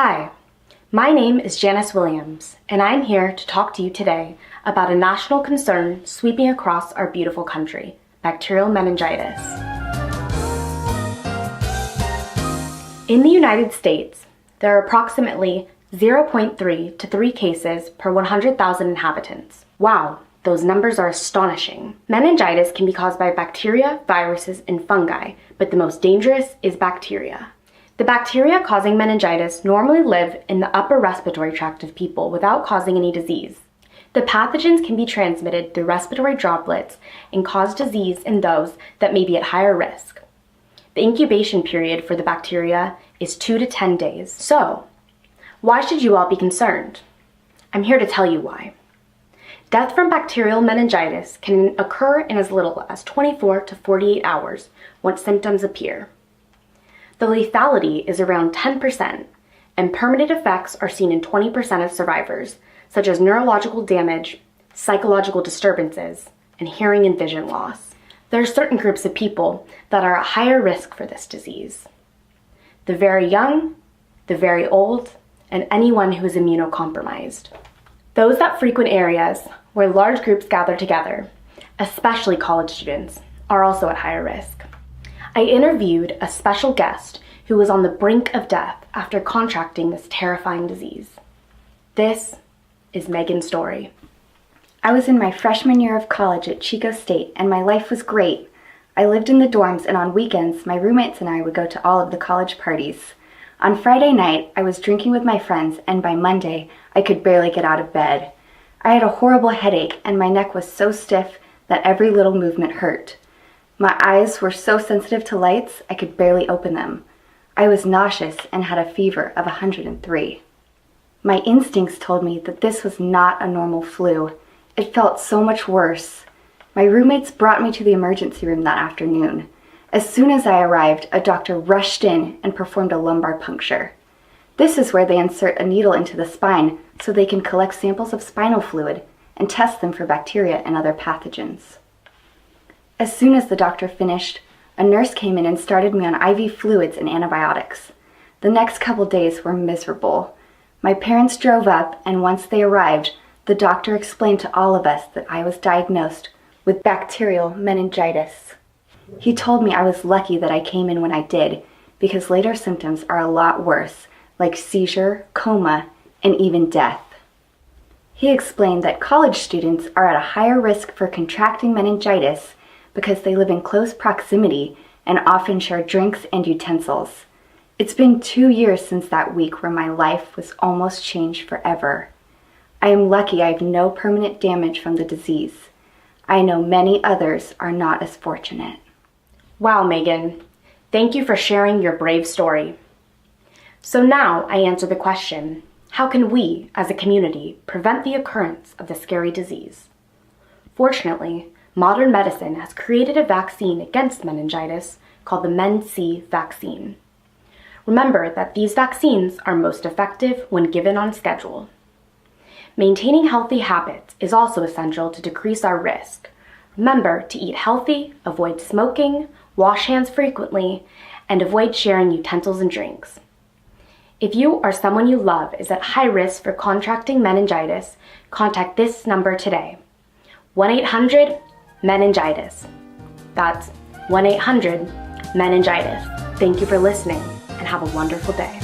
Hi, my name is Janice Williams, and I'm here to talk to you today about a national concern sweeping across our beautiful country, bacterial meningitis. In the United States, there are approximately 0.3 to 3 cases per 100,000 inhabitants. Wow, those numbers are astonishing. Meningitis can be caused by bacteria, viruses, and fungi, but the most dangerous is bacteria. The bacteria causing meningitis normally live in the upper respiratory tract of people without causing any disease. The pathogens can be transmitted through respiratory droplets and cause disease in those that may be at higher risk. The incubation period for the bacteria is 2 to 10 days. So, why should you all be concerned? I'm here to tell you why. Death from bacterial meningitis can occur in as little as 24 to 48 hours once symptoms appear. The lethality is around 10%, and permanent effects are seen in 20% of survivors, such as neurological damage, psychological disturbances, and hearing and vision loss. There are certain groups of people that are at higher risk for this disease: the very young, the very old, and anyone who is immunocompromised. Those that frequent areas where large groups gather together, especially college students, are also at higher risk. I interviewed a special guest who was on the brink of death after contracting this terrifying disease. This is Megan's story. I was in my freshman year of college at Chico State, and my life was great. I lived in the dorms, and on weekends, my roommates and I would go to all of the college parties. On Friday night, I was drinking with my friends, and by Monday, I could barely get out of bed. I had a horrible headache, and my neck was so stiff that every little movement hurt. My eyes were so sensitive to lights, I could barely open them. I was nauseous and had a fever of 103. My instincts told me that this was not a normal flu. It felt so much worse. My roommates brought me to the emergency room that afternoon. As soon as I arrived, a doctor rushed in and performed a lumbar puncture. This is where they insert a needle into the spine so they can collect samples of spinal fluid and test them for bacteria and other pathogens. As soon as the doctor finished, a nurse came in and started me on IV fluids and antibiotics. The next couple days were miserable. My parents drove up, and once they arrived, the doctor explained to all of us that I was diagnosed with bacterial meningitis. He told me I was lucky that I came in when I did, because later symptoms are a lot worse, like seizure, coma, and even death. He explained that college students are at a higher risk for contracting meningitis because they live in close proximity and often share drinks and utensils. It's been 2 years since that week where my life was almost changed forever. I am lucky I have no permanent damage from the disease. I know many others are not as fortunate. Wow, Megan. Thank you for sharing your brave story. So now I answer the question, how can we, as a community, prevent the occurrence of the scary disease? Fortunately, modern medicine has created a vaccine against meningitis called the Men-C vaccine. Remember that these vaccines are most effective when given on schedule. Maintaining healthy habits is also essential to decrease our risk. Remember to eat healthy, avoid smoking, wash hands frequently, and avoid sharing utensils and drinks. If you or someone you love is at high risk for contracting meningitis, contact this number today, 1-800-MENINGITIS. That's 1-800-MENINGITIS. Thank you for listening, and have a wonderful day.